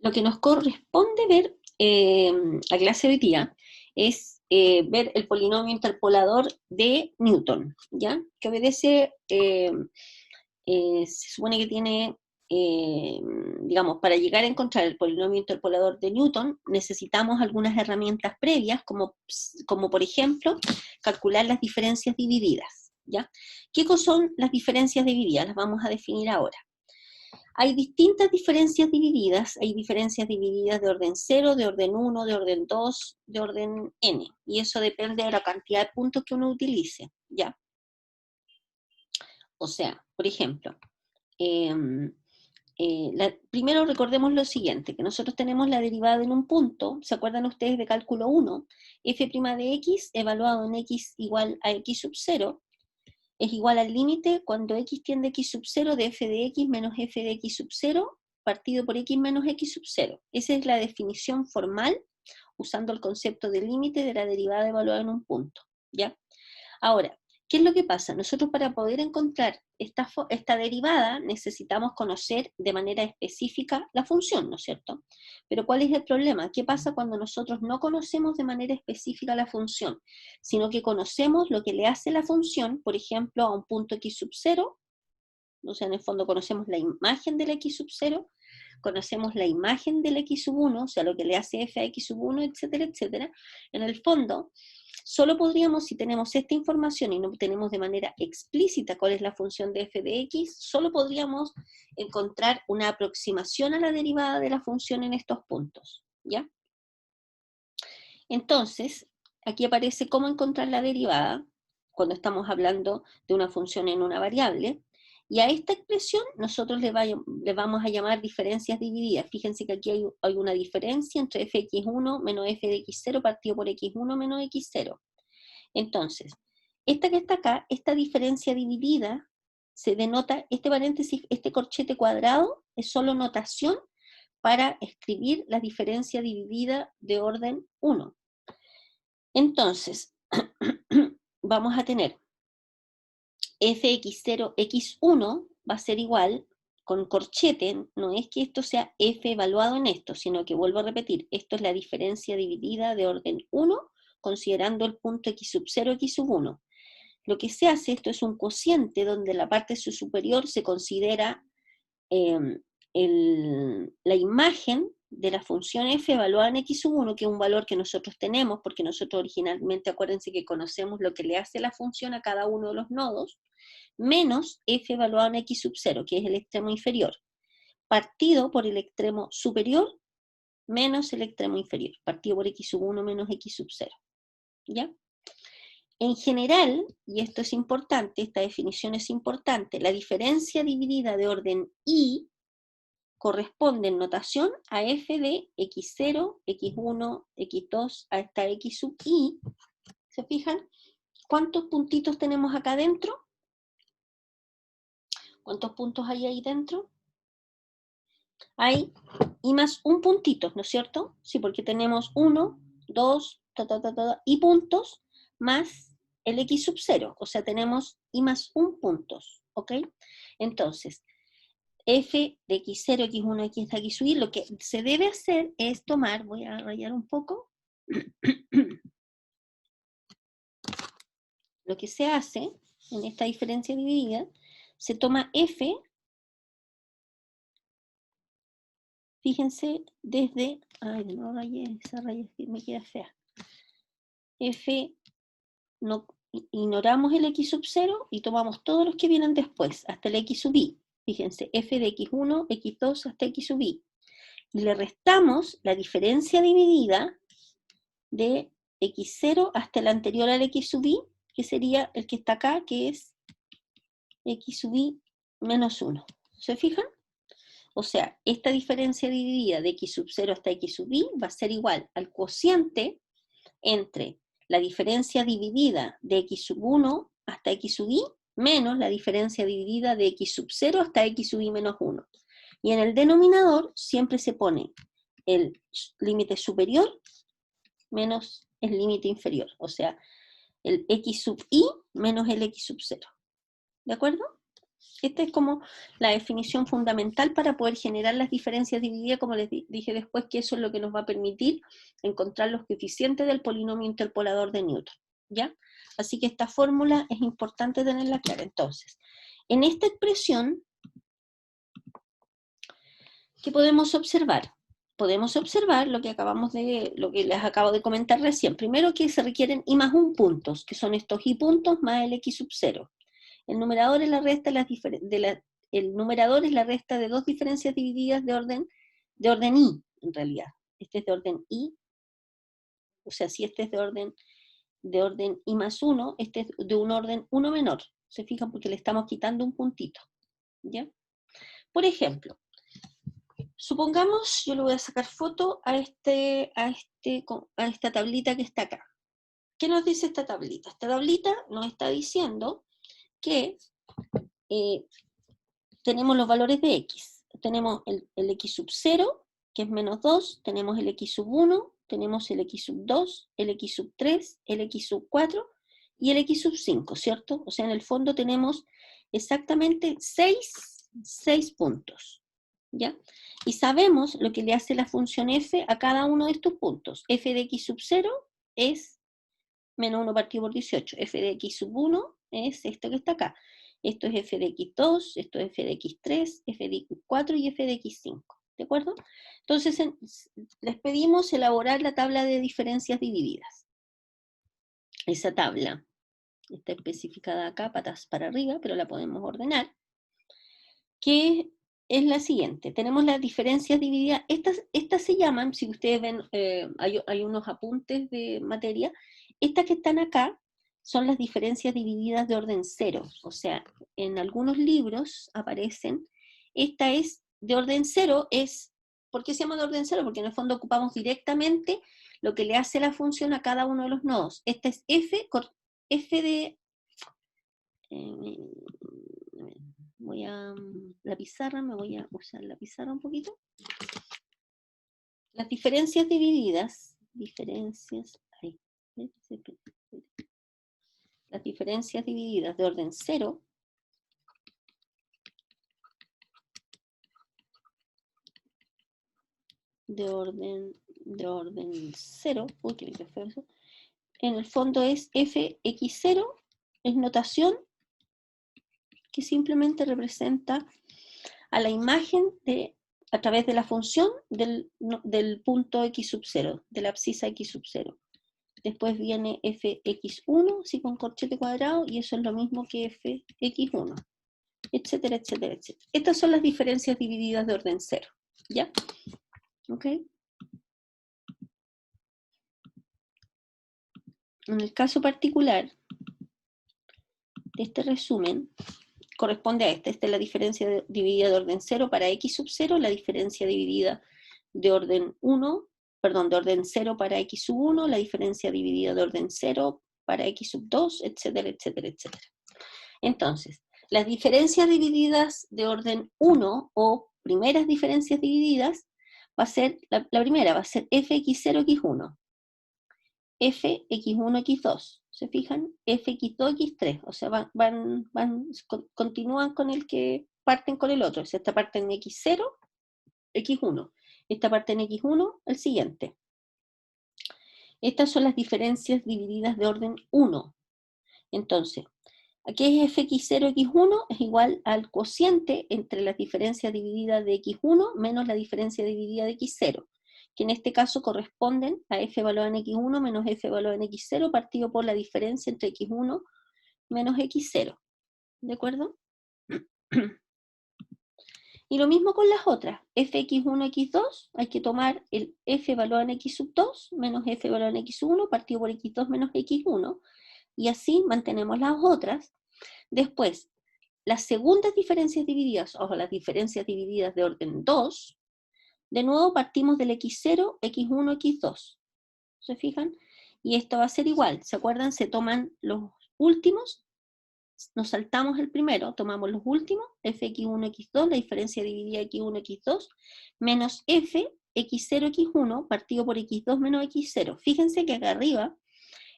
Lo que nos corresponde ver la clase de hoy día es ver el polinomio interpolador de Newton, ¿ya? Que obedece, se supone que tiene, eh, digamos, para llegar a encontrar el polinomio interpolador de Newton, necesitamos algunas herramientas previas, como por ejemplo, calcular las diferencias divididas, ¿ya? ¿Qué son las diferencias divididas? Las vamos a definir ahora. Hay distintas hay diferencias divididas de orden 0, de orden 1, de orden 2, de orden n, y eso depende de la cantidad de puntos que uno utilice, ¿ya? O sea, por ejemplo, eh, primero recordemos lo siguiente, que nosotros tenemos la derivada en un punto, ¿se acuerdan ustedes de cálculo 1? F' de x evaluado en x igual a x sub 0, es igual al límite cuando x tiende a x sub 0 de f de x menos f de x sub 0 partido por x menos x sub 0. Esa es la definición formal usando el concepto de límite de la derivada evaluada en un punto, ¿ya? Ahora, ¿qué es lo que pasa? Nosotros para poder encontrar esta derivada necesitamos conocer de manera específica la función, ¿no es cierto? Pero ¿cuál es el problema? ¿Qué pasa cuando nosotros no conocemos de manera específica la función, sino que conocemos lo que le hace la función, por ejemplo, a un punto x sub 0, o sea, en el fondo conocemos la imagen del x sub 0, conocemos la imagen del x sub 1, o sea, lo que le hace f a x sub 1, etcétera, etcétera. En el fondo, solo podríamos, si tenemos esta información y no tenemos de manera explícita cuál es la función de f de x, solo podríamos encontrar una aproximación a la derivada de la función en estos puntos, ¿ya? Entonces, aquí aparece cómo encontrar la derivada cuando estamos hablando de una función en una variable, y a esta expresión nosotros le vamos a llamar diferencias divididas. Fíjense que aquí hay una diferencia entre fx1 menos f de x0 partido por x1 menos x0. Entonces, esta que está acá, esta diferencia dividida, se denota, este paréntesis, este corchete cuadrado, es solo notación para escribir la diferencia dividida de orden 1. Entonces, vamos a tener fx0, x1 va a ser igual, con corchete, no es que esto sea f evaluado en esto, sino que vuelvo a repetir, esto es la diferencia dividida de orden 1, considerando el punto x sub 0, x sub 1. Lo que se hace, esto es un cociente donde la parte superior se considera la imagen de la función f evaluada en x sub 1, que es un valor que nosotros tenemos, porque nosotros originalmente, acuérdense que conocemos lo que le hace la función a cada uno de los nodos, menos f evaluado en x sub 0, que es el extremo inferior, partido por el extremo superior menos el extremo inferior, partido por x sub 1 menos x sub 0. ¿Ya? En general, y esto es importante, esta definición es importante, la diferencia dividida de orden i corresponde en notación a f de x0, x1, x2 hasta x sub i. ¿Se fijan? ¿Cuántos puntitos tenemos acá dentro? ¿Cuántos puntos hay ahí dentro? Hay i más un puntito, ¿no es cierto? Sí, porque tenemos 1, 2, y puntos más el x sub 0, o sea, tenemos i más un puntos, ¿ok? Entonces, f de x0, x1, x hasta x sub i, lo que se debe hacer es tomar, voy a rayar un poco, lo que se hace en esta diferencia dividida, se toma f, fíjense, desde, ay, no rayé, esa raya me queda fea, f, no, ignoramos el x sub 0 y tomamos todos los que vienen después, hasta el x sub i, fíjense, f de x1, x2 hasta x sub i, y le restamos la diferencia dividida de x0 hasta el anterior al x sub i, que sería el que está acá, que es x sub i menos 1. ¿Se fijan? O sea, esta diferencia dividida de x sub 0 hasta x sub i va a ser igual al cociente entre la diferencia dividida de x sub 1 hasta x sub i menos la diferencia dividida de x sub 0 hasta x sub i menos 1. Y en el denominador siempre se pone el límite superior menos el límite inferior, o sea, el x sub i menos el x sub 0. ¿De acuerdo? Esta es como la definición fundamental para poder generar las diferencias divididas, como les dije después, que eso es lo que nos va a permitir encontrar los coeficientes del polinomio interpolador de Newton, ¿ya? Así que esta fórmula es importante tenerla clara. Entonces, en esta expresión, ¿qué podemos observar? Podemos observar lo que les acabo de comentar recién. Primero, que se requieren i más 1 puntos, que son estos i puntos más el x sub 0. El numerador es la resta de dos diferencias divididas de orden i, en realidad. Este es de orden i, o sea, si este es de orden i más 1, este es de un orden 1 menor. ¿Se fijan? Porque le estamos quitando un puntito, ¿ya? Por ejemplo, supongamos, yo le voy a sacar foto a esta tablita que está acá. ¿Qué nos dice esta tablita? Esta tablita nos está diciendo que tenemos los valores de x. Tenemos el x sub 0, que es menos 2, tenemos el x sub 1, tenemos el x sub 2, el x sub 3, el x sub 4 y el x sub 5, ¿cierto? O sea, en el fondo tenemos exactamente 6 puntos, ¿ya? Y sabemos lo que le hace la función f a cada uno de estos puntos. F de x sub 0 es menos 1 partido por 18. F de x sub 1 es esto que está acá. Esto es f de x2, esto es f de x3, f de x4 y f de x5. ¿De acuerdo? Entonces, les pedimos elaborar la tabla de diferencias divididas. Esa tabla está especificada acá, patas para arriba, pero la podemos ordenar. Que es la siguiente. Tenemos las diferencias divididas. Estas se llaman, si ustedes ven, hay unos apuntes de materia. Estas que están acá son las diferencias divididas de orden 0. O sea, en algunos libros aparecen, esta es de orden 0, ¿por qué se llama de orden 0? Porque en el fondo ocupamos directamente lo que le hace la función a cada uno de los nodos. Esta es f de... voy a la pizarra, me voy a usar la pizarra un poquito. Las diferencias divididas, las diferencias divididas de orden 0 de orden 0, uy, qué feo eso, en el fondo es fx0, es notación que simplemente representa a la imagen a través de la función del punto x sub 0, de la abscisa x sub 0. Después viene fx1, sí, con corchete cuadrado, y eso es lo mismo que fx1, etcétera, etcétera, etcétera. Estas son las diferencias divididas de orden 0, ¿ya? ¿Ok? En el caso particular de este resumen, corresponde a esta es la diferencia dividida de orden 0 para x sub 0, la diferencia dividida de orden 1, perdón, de orden 0 para x sub 1, la diferencia dividida de orden 0 para x sub 2, etcétera, etcétera, etcétera. Entonces, las diferencias divididas de orden 1 o primeras diferencias divididas va a ser, la primera va a ser fx0, x1, fx1, x2, ¿se fijan? fx2, x3, o sea, continúan con el que parten con el otro. O sea, esta parte en x0, x1, esta parte en x1, el siguiente. Estas son las diferencias divididas de orden 1. Entonces, aquí es fx0, x1 es igual al cociente entre las diferencias divididas de x1 menos la diferencia dividida de x0, que en este caso corresponden a f evaluado en x1 menos f evaluado en x0 partido por la diferencia entre x1 menos x0. ¿De acuerdo? Y lo mismo con las otras. fx1, x2, hay que tomar el f evaluado en x sub 2 menos f evaluado en x1 partido por x2 menos x1, y así mantenemos las otras. Después, las segundas diferencias divididas, o las diferencias divididas de orden 2, de nuevo partimos del x0, x1, x2. ¿Se fijan? Y esto va a ser igual. ¿Se acuerdan? Se toman los últimos, nos saltamos el primero, tomamos los últimos, fx1, x2, la diferencia dividida x1, x2, menos f, x0, x1, partido por x2 menos x0. Fíjense que acá arriba,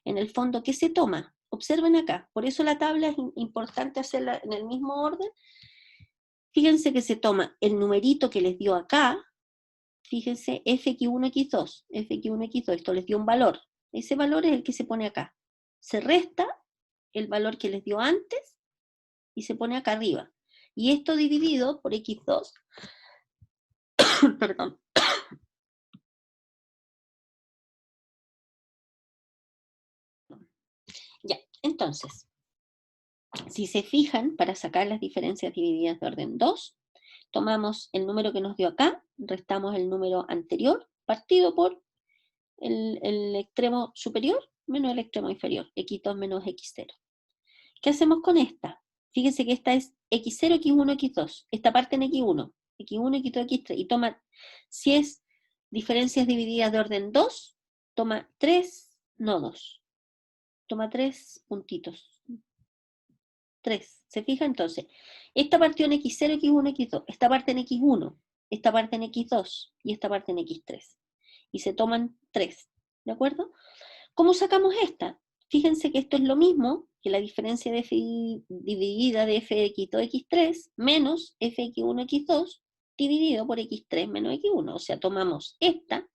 en el fondo, ¿qué se toma? Observen acá, por eso la tabla es importante hacerla en el mismo orden. Fíjense que se toma el numerito que les dio acá, fíjense, fx1, x2, fx1, x2, esto les dio un valor. Ese valor es el que se pone acá. Se resta el valor que les dio antes y se pone acá arriba. Y esto dividido por x2, perdón. Ya, entonces, si se fijan, para sacar las diferencias divididas de orden 2, tomamos el número que nos dio acá, restamos el número anterior, partido por el extremo superior menos el extremo inferior, x2 menos x0. ¿Qué hacemos con esta? Fíjense que esta es x0, x1, x2. Esta parte en x1, x1, x2, x3. Y toma, si es diferencias divididas de orden 2, toma 3 nodos. Toma 3 puntitos. 3. ¿Se fija entonces? Esta partió en x0, x1, x2. Esta parte en x1. Esta parte en x2. Y esta parte en x3. Y se toman 3. ¿De acuerdo? ¿Cómo sacamos esta? Fíjense que esto es lo mismo que la diferencia de f dividida de f de x2, x3 menos fx1, x2 dividido por x3 menos x1. O sea, tomamos esta,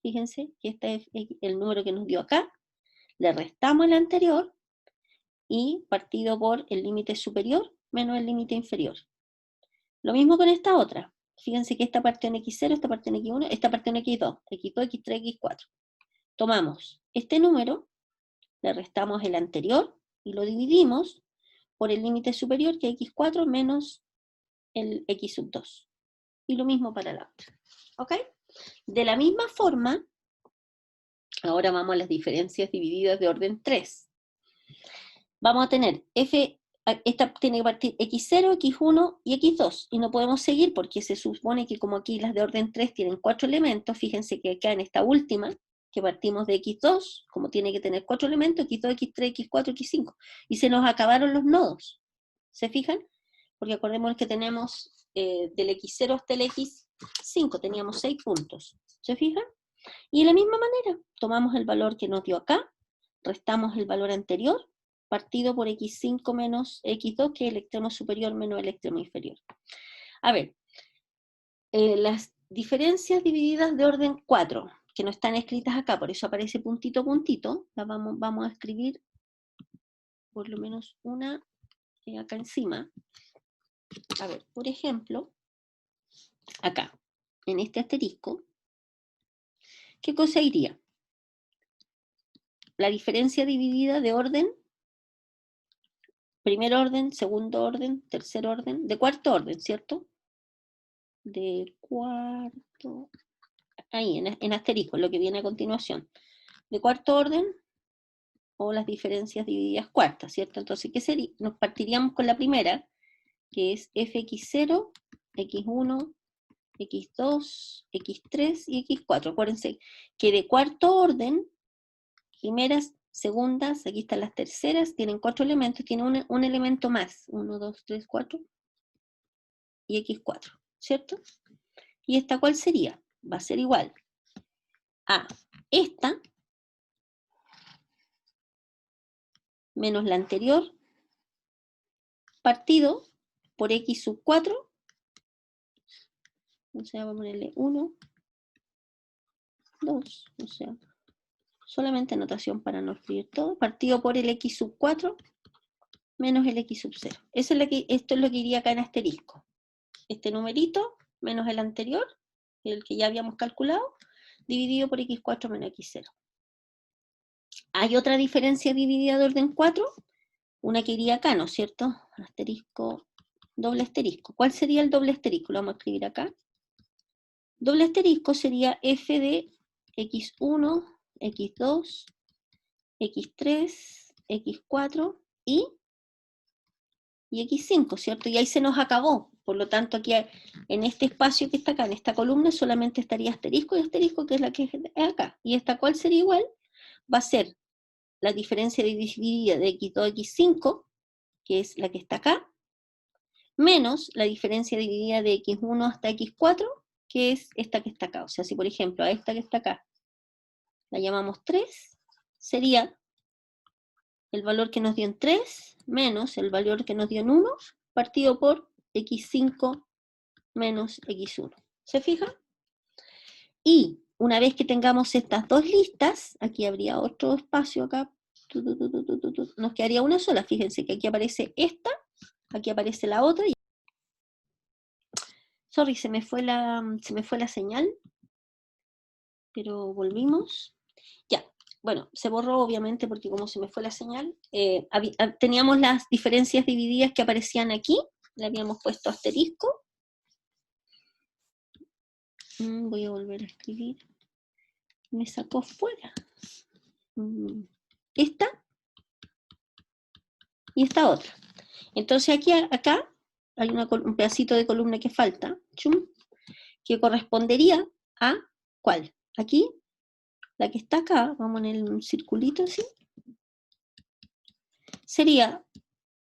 fíjense que este es el número que nos dio acá, le restamos el anterior y partido por el límite superior menos el límite inferior. Lo mismo con esta otra. Fíjense que esta parte en x0, esta parte en x1, esta parte en x2, x2, x3, x4. Tomamos este número, le restamos el anterior y lo dividimos por el límite superior, que es x4 menos el x sub 2. Y lo mismo para la otra. ¿Ok? De la misma forma, ahora vamos a las diferencias divididas de orden 3. Vamos a tener esta tiene que partir x0, x1 y x2. Y no podemos seguir porque se supone que como aquí las de orden 3 tienen 4 elementos, fíjense que acá en esta última, que partimos de x2, como tiene que tener 4 elementos, x2, x3, x4, x5. Y se nos acabaron los nodos. ¿Se fijan? Porque acordémonos que tenemos del x0 hasta el x5, teníamos 6 puntos. ¿Se fijan? Y de la misma manera, tomamos el valor que nos dio acá, restamos el valor anterior, partido por x5 menos x2, que es el extremo superior menos el extremo inferior. A ver, las diferencias divididas de orden 4, que no están escritas acá, por eso aparece puntito puntito, las vamos a escribir por lo menos una acá encima. A ver, por ejemplo, acá, en este asterisco, ¿qué cosa iría? La diferencia dividida de orden, primer orden, segundo orden, tercer orden, de cuarto orden, ¿cierto? De cuarto, ahí, en asterisco, lo que viene a continuación. De cuarto orden, o las diferencias divididas cuartas, ¿cierto? Entonces, ¿qué sería? Nos partiríamos con la primera, que es fx0, x1, x2, x3 y x4. Acuérdense que de cuarto orden, primeras, segundas, aquí están las terceras, tienen 4 elementos, tiene un elemento más, 1, 2, 3, 4, y x4, ¿cierto? ¿Y esta cuál sería? Va a ser igual a esta menos la anterior partido por x sub 4, o sea, vamos a ponerle 1, 2, o sea, solamente notación para no escribir todo, partido por el x sub 4 menos el x sub 0. Esto es lo que iría acá en asterisco. Este numerito menos el anterior, el que ya habíamos calculado, dividido por x4 menos x0. ¿Hay otra diferencia dividida de orden 4? Una que iría acá, ¿no es cierto? Asterisco, doble asterisco. ¿Cuál sería el doble asterisco? Lo vamos a escribir acá. Doble asterisco sería f de x1, x2, x3, x4 y x5, ¿cierto? Y ahí se nos acabó. Por lo tanto, aquí en este espacio que está acá, en esta columna, solamente estaría asterisco y asterisco, que es la que es acá. ¿Y esta cuál sería igual? Va a ser la diferencia dividida de x2, x5, que es la que está acá, menos la diferencia dividida de x1 hasta x4, que es esta que está acá. O sea, si por ejemplo a esta que está acá la llamamos 3, sería el valor que nos dio en 3 menos el valor que nos dio en 1 partido por x5 menos x1. ¿Se fijan? Y una vez que tengamos estas dos listas, aquí habría otro espacio acá, nos quedaría una sola. Fíjense que aquí aparece esta, aquí aparece la otra. Sorry, se me fue la señal, pero volvimos. Ya, bueno, se borró obviamente porque como se me fue la señal, teníamos las diferencias divididas que aparecían aquí, le habíamos puesto asterisco. Voy a volver a escribir. Me sacó fuera. Esta y esta otra. Entonces aquí, acá, hay un pedacito de columna que falta, que correspondería a, ¿cuál? Aquí, la que está acá, vamos en el circulito así, sería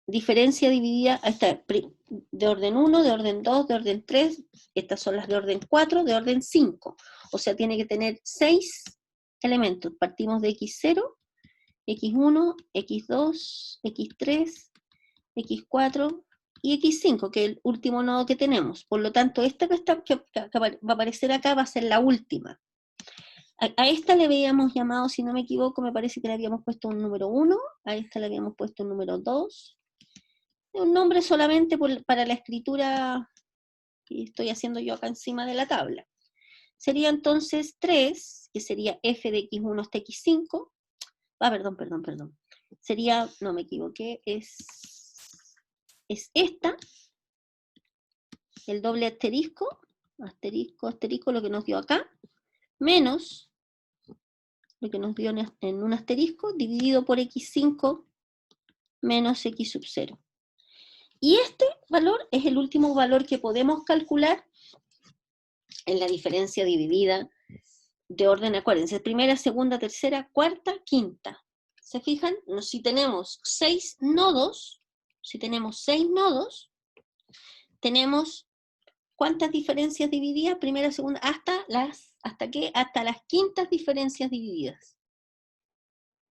diferencia dividida, esta, de orden 1, de orden 2, de orden 3, estas son las de orden 4, de orden 5, o sea, tiene que tener 6 elementos, partimos de x0, x1, x2, x3, x4 y x5, que es el último nodo que tenemos. Por lo tanto, esta que va a aparecer acá va a ser la última. A esta le habíamos llamado, si no me equivoco, me parece que le habíamos puesto un número 1, a esta le habíamos puesto un número 2, un nombre solamente para la escritura que estoy haciendo yo acá encima de la tabla. Sería entonces 3, que sería f de x1 hasta x5, perdón. Sería, no me equivoqué, es esta, el doble asterisco, asterisco, lo que nos dio acá, menos lo que nos dio en un asterisco, dividido por x5 menos x sub 0. Y este valor es el último valor que podemos calcular en la diferencia dividida de orden, acuérdense, primera, segunda, tercera, cuarta, quinta. ¿Se fijan? Si tenemos 6 nodos, tenemos ¿cuántas diferencias divididas? Primera, segunda, ¿hasta qué? Hasta las quintas diferencias divididas.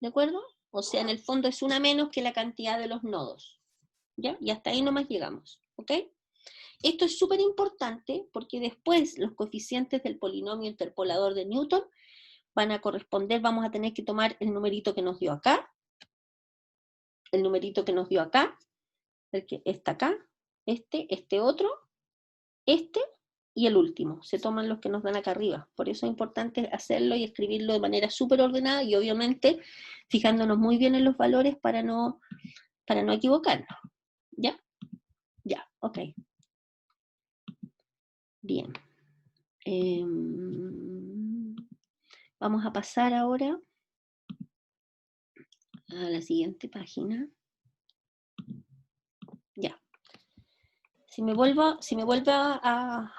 ¿De acuerdo? O sea, en el fondo es una menos que la cantidad de los nodos. ¿Ya? Y hasta ahí nomás llegamos. ¿Ok? Esto es súper importante porque después los coeficientes del polinomio interpolador de Newton van a corresponder, vamos a tener que tomar el numerito que nos dio acá, el numerito que nos dio acá, el que está acá, este otro, este y el último. Se toman los que nos dan acá arriba. Por eso es importante hacerlo y escribirlo de manera súper ordenada y obviamente fijándonos muy bien en los valores para no equivocarnos. ¿Ya? Ya, ok. Bien. Vamos a pasar ahora a la siguiente página. Ya. Si me vuelve a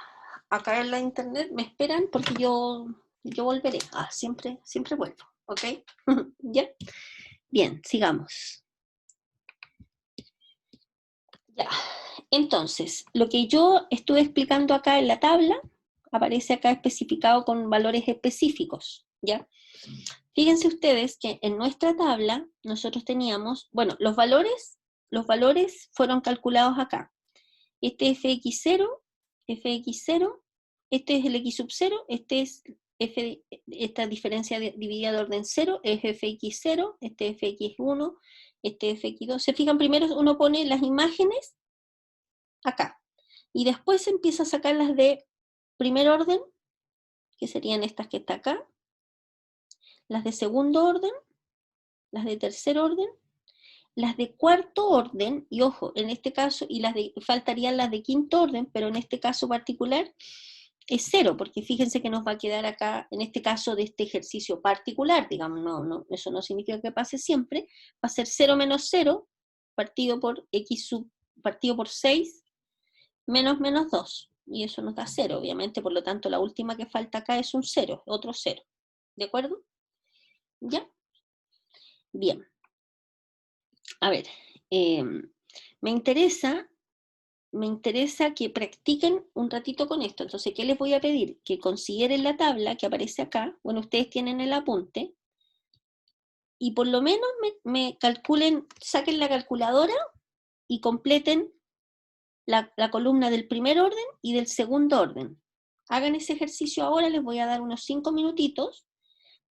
caer la internet, me esperan porque yo volveré. Siempre vuelvo, ¿ok? ¿Ya? Bien, sigamos. Ya. Entonces, lo que yo estuve explicando acá en la tabla, aparece acá especificado con valores específicos, ¿ya? Fíjense ustedes que en nuestra tabla nosotros teníamos, bueno, los valores fueron calculados acá. Este es fx0, este es el x sub 0, esta diferencia dividida de orden 0 es fx0, este es fx1, este es fx2. Se fijan, primero uno pone las imágenes acá, y después se empieza a sacar las de primer orden, que serían estas que está acá, las de segundo orden, las de tercer orden, las de cuarto orden, y ojo, en este caso, y faltarían las de quinto orden, pero en este caso particular es 0, porque fíjense que nos va a quedar acá, en este caso de este ejercicio particular, digamos, eso no significa que pase siempre, va a ser 0 menos 0, partido por 6, menos 2, y eso nos da 0, obviamente, por lo tanto la última que falta acá es un 0, otro 0, ¿de acuerdo? ¿Ya? Bien. A ver, me interesa que practiquen un ratito con esto. Entonces, ¿qué les voy a pedir? Que consideren la tabla que aparece acá. Bueno, ustedes tienen el apunte. y por lo menos me calculen, saquen la calculadora y completen la columna del primer orden y del segundo orden. Hagan ese ejercicio ahora, les voy a dar unos 5 minutitos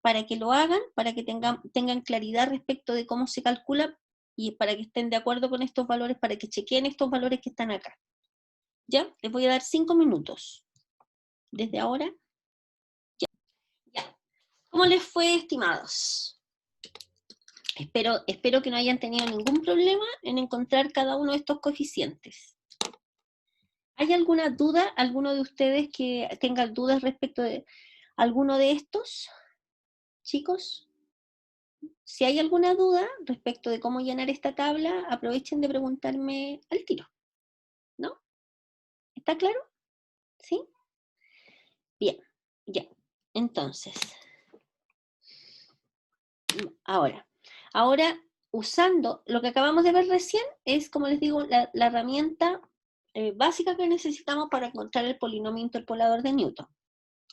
para que lo hagan, para que tengan claridad respecto de cómo se calcula y para que estén de acuerdo con estos valores, para que chequeen estos valores que están acá. ¿Ya? Les voy a dar 5 minutos. Desde ahora. Ya. ¿Cómo les fue, estimados? Espero que no hayan tenido ningún problema en encontrar cada uno de estos coeficientes. ¿Hay alguna duda, alguno de ustedes que tenga dudas respecto de alguno de estos, chicos? Si hay alguna duda respecto de cómo llenar esta tabla, aprovechen de preguntarme al tiro, ¿no? ¿Está claro? ¿Sí? Bien, ya. Entonces, ahora usando lo que acabamos de ver recién, es, como les digo, la herramienta básica que necesitamos para encontrar el polinomio interpolador de Newton.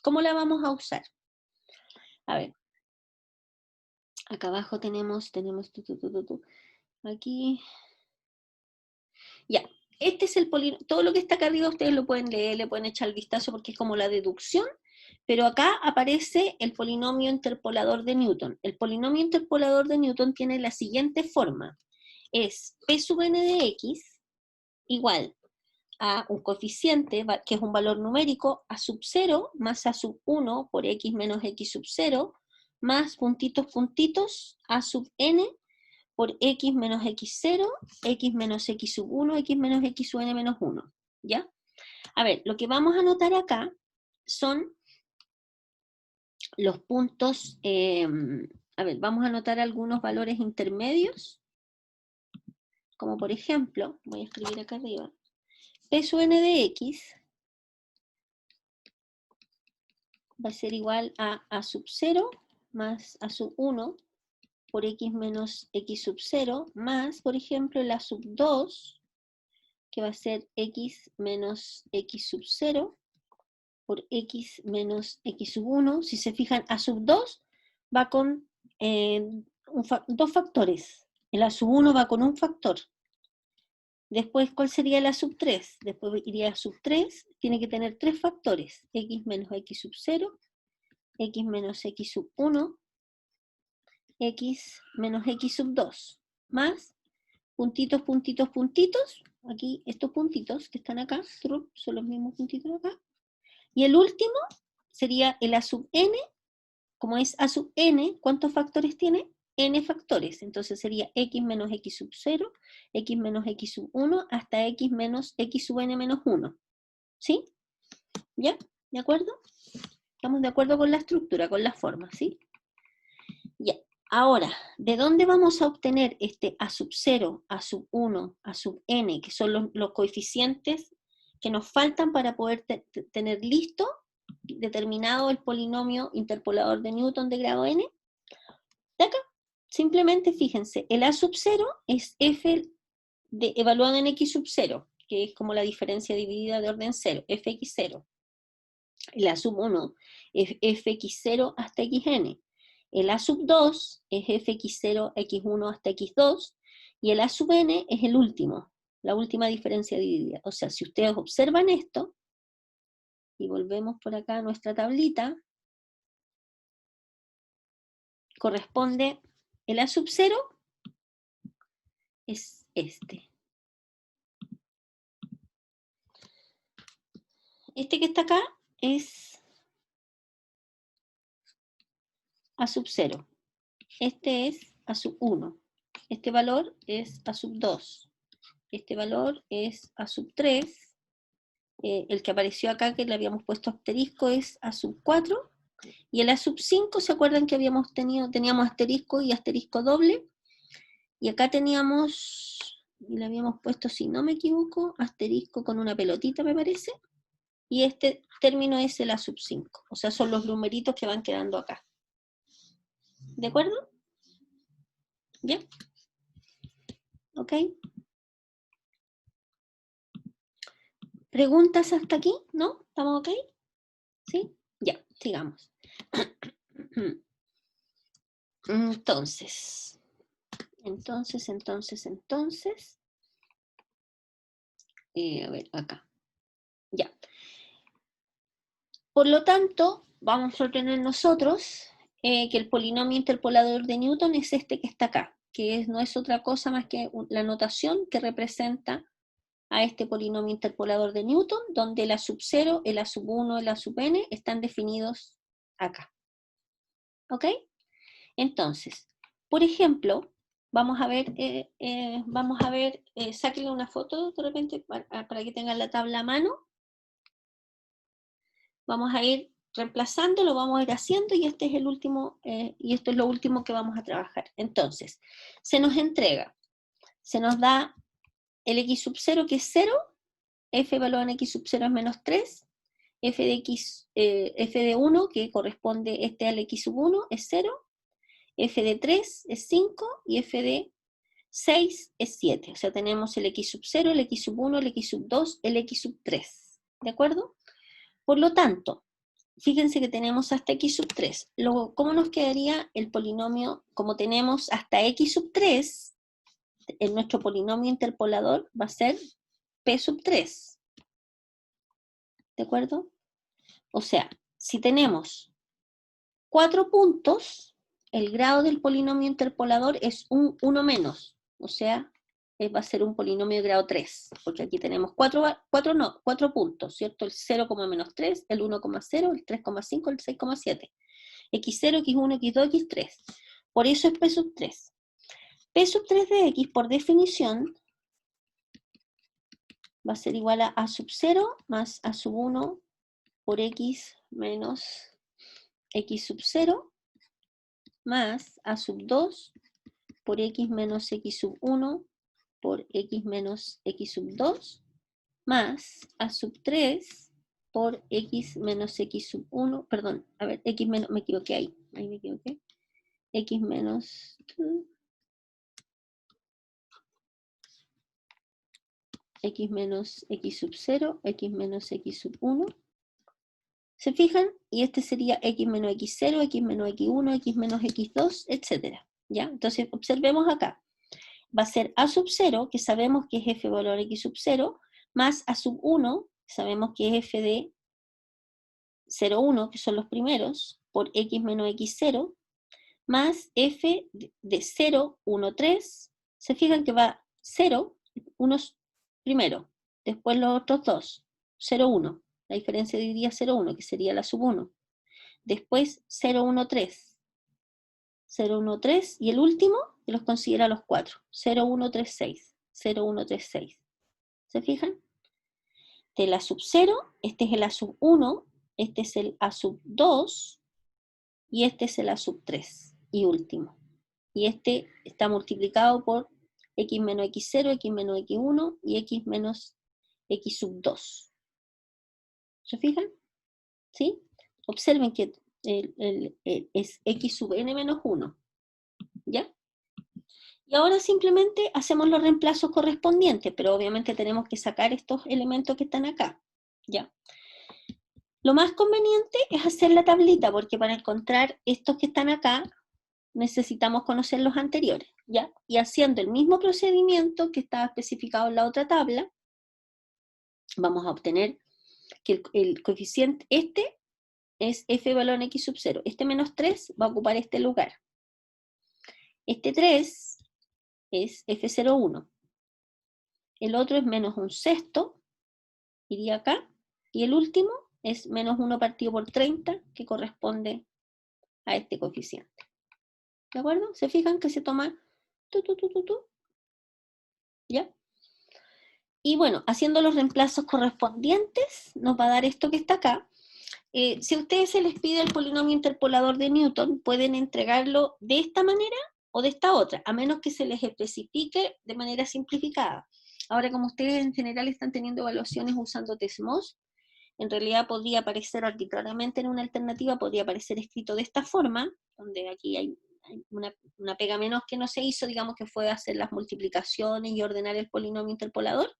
¿Cómo la vamos a usar? A ver, acá abajo tenemos aquí, ya, este es el polinomio, todo lo que está acá arriba ustedes lo pueden leer, le pueden echar el vistazo porque es como la deducción, pero acá aparece el polinomio interpolador de Newton. El polinomio interpolador de Newton tiene la siguiente forma, es P sub n de x igual a un coeficiente, que es un valor numérico, a sub 0 más a sub 1 por x menos x sub 0, más puntitos, puntitos, a sub n por x menos x0, x menos x sub 1, x menos x sub n menos 1, ¿ya? A ver, lo que vamos a anotar acá son los puntos, a ver, vamos a anotar algunos valores intermedios, como por ejemplo, voy a escribir acá arriba, P sub n de x va a ser igual a sub 0 más a sub 1 por x menos x sub 0 más, por ejemplo, la sub 2, que va a ser x menos x sub 0 por x menos x sub 1. Si se fijan, a sub 2 va con dos factores. El a sub 1 va con un factor. Después, ¿cuál sería la sub 3? Después iría a sub 3, tiene que tener tres factores. X menos x sub 0, x menos x sub 1, x menos x sub 2, más puntitos, puntitos, puntitos, aquí estos puntitos que están acá, son los mismos puntitos acá, y el último sería el a sub n, como es a sub n, ¿cuántos factores tiene? N factores, entonces sería x menos x sub 0, x menos x sub 1, hasta x menos x sub n menos 1, ¿sí? ¿Ya? ¿De acuerdo? Estamos de acuerdo con la estructura, con la forma, ¿sí? Ya. Ahora, ¿de dónde vamos a obtener este a sub 0, a sub 1, a sub n, que son los coeficientes que nos faltan para poder tener listo, determinado el polinomio interpolador de Newton de grado n? De acá. Simplemente fíjense, el a sub 0 es f evaluado en x sub 0, que es como la diferencia dividida de orden 0, fx0. El a sub 1 es fx0 hasta xn. El a sub 2 es fx0, x1 hasta x2, y el a sub n es el último, la última diferencia dividida. O sea, si ustedes observan esto, y volvemos por acá a nuestra tablita, corresponde, el a sub 0 es este. Este que está acá es a sub 0. Este es a sub 1. Este valor es a sub 2. Este valor es a sub 3. El que apareció acá, que le habíamos puesto asterisco, es a sub 4. Y el a sub 5, ¿se acuerdan que teníamos asterisco y asterisco doble? Y acá teníamos, y le habíamos puesto, si no me equivoco, asterisco con una pelotita, me parece. Y este término es el a sub 5. O sea, son los numeritos que van quedando acá. ¿De acuerdo? ¿Bien? ¿Ok? ¿Preguntas hasta aquí? ¿No? ¿Estamos ok? ¿Sí? Ya, sigamos. Entonces, a ver, acá, ya. Por lo tanto, vamos a obtener nosotros que el polinomio interpolador de Newton es este que está acá, que no es otra cosa más que la notación que representa a este polinomio interpolador de Newton, donde el A sub 0, el A sub 1, el A sub n están definidos acá. ¿Ok? Entonces, por ejemplo, vamos a ver, sáquenle una foto de repente para que tengan la tabla a mano. Vamos a ir reemplazando, lo vamos a ir haciendo y este es el último, y esto es lo último que vamos a trabajar. Entonces, se nos entrega, se nos da el x sub 0 que es 0, f evaluado en x sub 0 es menos 3, f de 1 que corresponde al x sub 1 es 0, f de 3 es 5 y f de 6 es 7. O sea, tenemos el x sub 0, el x sub 1, el x sub 2, el x sub 3. ¿De acuerdo? Por lo tanto, fíjense que tenemos hasta x sub 3. ¿Cómo nos quedaría el polinomio? Como tenemos hasta x sub 3, en nuestro polinomio interpolador va a ser p sub 3. ¿De acuerdo? O sea, si tenemos 4 puntos, el grado del polinomio interpolador es un 1 menos. O sea, va a ser un polinomio de grado 3, porque aquí tenemos 4 puntos, ¿cierto? El 0,-3, el 1,0, el 3,5, el 6,7. x0, x1, x2, x3. Por eso es p sub 3. P sub 3 de x, por definición, va a ser igual a sub 0 más a sub 1 por x menos x sub 0 más a sub 2 por x menos x sub 1 por x menos x sub 2 más a sub 3 por x menos x sub 1, perdón, a ver, x menos, me equivoqué ahí me equivoqué, x menos x menos x sub 0, x menos x sub 1. ¿Se fijan? Y este sería x menos x0, x menos x1, x menos x2, etc. ¿Ya? Entonces, observemos acá. Va a ser a sub 0, que sabemos que es f valor x sub 0, más a sub 1, que sabemos que es f de 0, 1, que son los primeros, por x menos x0, más f de 0, 1, 3. ¿Se fijan que va 0, 1 primero, después los otros dos, 0, 1. La diferencia diría 0, 1, que sería la sub 1. Después 0, 1, 3. 0, 1, 3. Y el último, que los considera los 4. 0, 1, 3, 6. 0, 1, 3, 6. ¿Se fijan? De la sub 0, este es el A sub 1, este es el A sub 2, y este es el A sub 3, y último. Y este está multiplicado por x menos x0, x menos x1 y x menos x sub 2. ¿Se fijan? ¿Sí? Observen que es x sub n menos 1. ¿Ya? Y ahora simplemente hacemos los reemplazos correspondientes, pero obviamente tenemos que sacar estos elementos que están acá. ¿Ya? Lo más conveniente es hacer la tablita, porque para encontrar estos que están acá, necesitamos conocer los anteriores, ¿ya? Y haciendo el mismo procedimiento que estaba especificado en la otra tabla, vamos a obtener que el coeficiente, este es f valor en x sub 0. Este menos 3 va a ocupar este lugar. Este 3 es f01. El otro es menos un sexto, iría acá. Y el último es menos 1 partido por 30, que corresponde a este coeficiente. ¿De acuerdo? ¿Se fijan que se toma ¿Ya? Y bueno, haciendo los reemplazos correspondientes, nos va a dar esto que está acá. Si a ustedes se les pide el polinomio interpolador de Newton, pueden entregarlo de esta manera o de esta otra, a menos que se les especifique de manera simplificada. Ahora, como ustedes en general están teniendo evaluaciones usando TESMOS, en realidad podría aparecer arbitrariamente en una alternativa, podría aparecer escrito de esta forma, donde aquí hay una pega menos que no se hizo, digamos que fue hacer las multiplicaciones y ordenar el polinomio interpolador.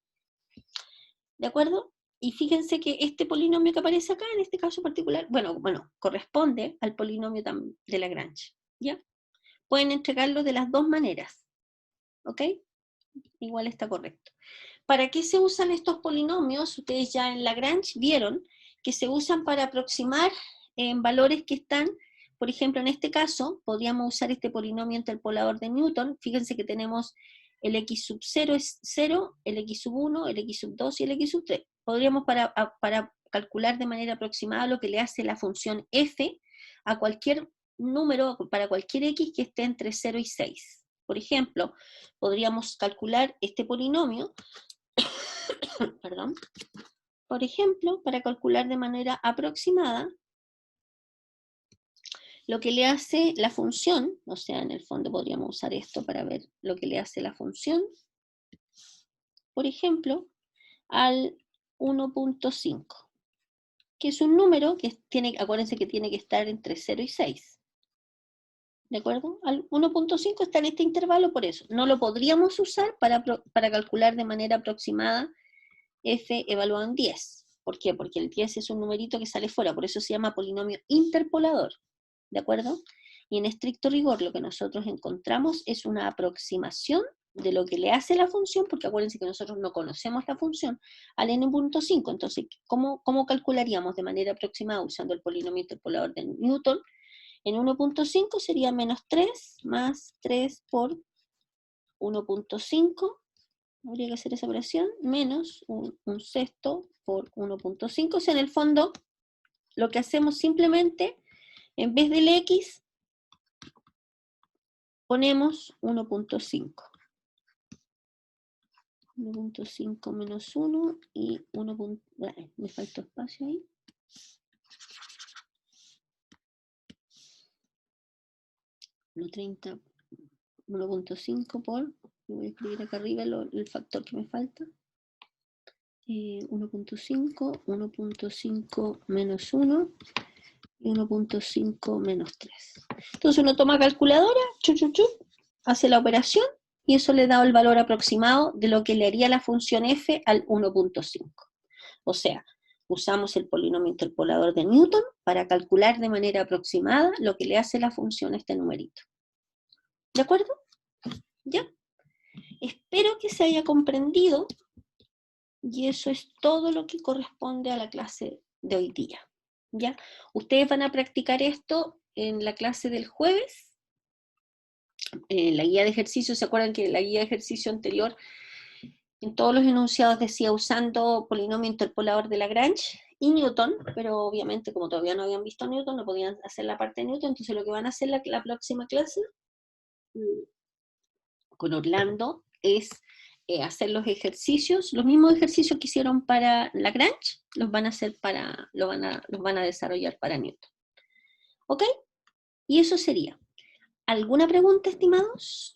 ¿De acuerdo? Y fíjense que este polinomio que aparece acá, en este caso particular, bueno, corresponde al polinomio de Lagrange, ¿ya? pueden entregarlo de las dos maneras. ¿Ok? Igual está correcto. ¿Para qué se usan estos polinomios? Ustedes ya en Lagrange vieron que se usan para aproximar valores que están, por ejemplo, en este caso, podríamos usar este polinomio interpolador de Newton. Fíjense que tenemos el x sub 0 es 0, el x sub 1, el x sub 2 y el x sub 3. Podríamos para calcular de manera aproximada lo que le hace la función f a cualquier número, para cualquier x que esté entre 0 y 6. Por ejemplo, podríamos calcular este polinomio, perdón, por ejemplo, para calcular de manera aproximada lo que le hace la función, o sea, en el fondo podríamos usar esto para ver lo que le hace la función, por ejemplo, al 1.5, que es un número que tiene, acuérdense que tiene que estar entre 0 y 6. ¿De acuerdo? Al 1.5 está en este intervalo, por eso. No lo podríamos usar para calcular de manera aproximada f evaluado en 10. ¿Por qué? Porque el 10 es un numerito que sale fuera, por eso se llama polinomio interpolador. ¿De acuerdo? Y en estricto rigor lo que nosotros encontramos es una aproximación de lo que le hace la función, porque acuérdense que nosotros no conocemos la función, al n.5. Entonces, ¿cómo calcularíamos de manera aproximada usando el polinomio interpolador de Newton? En 1.5 sería menos 3 más 3 por 1.5, habría que hacer esa operación, menos un sexto por 1.5, o sea, en el fondo, lo que hacemos simplemente, en vez del x, ponemos 1.5. 1.5 menos 1 y 1. Me faltó espacio ahí. No, 30, 1.5 por, voy a escribir acá arriba el factor que me falta. 1.5, 1.5 menos 1 y 1.5 menos 3. Entonces uno toma calculadora, hace la operación y eso le da el valor aproximado de lo que le haría la función f al 1.5. O sea, usamos el polinomio interpolador de Newton para calcular de manera aproximada lo que le hace la función a este numerito. ¿De acuerdo? ¿Ya? Espero que se haya comprendido y eso es todo lo que corresponde a la clase de hoy día. ¿Ya? Ustedes van a practicar esto en la clase del jueves. La guía de ejercicio, ¿se acuerdan que la guía de ejercicio anterior en todos los enunciados decía usando polinomio interpolador de Lagrange y Newton, pero obviamente como todavía no habían visto Newton, no podían hacer la parte de Newton, entonces lo que van a hacer la próxima clase con Orlando es hacer los ejercicios, los mismos ejercicios que hicieron para Lagrange, los van a hacer los van a desarrollar para Newton. ¿Ok? Y eso sería. ¿Alguna pregunta, estimados?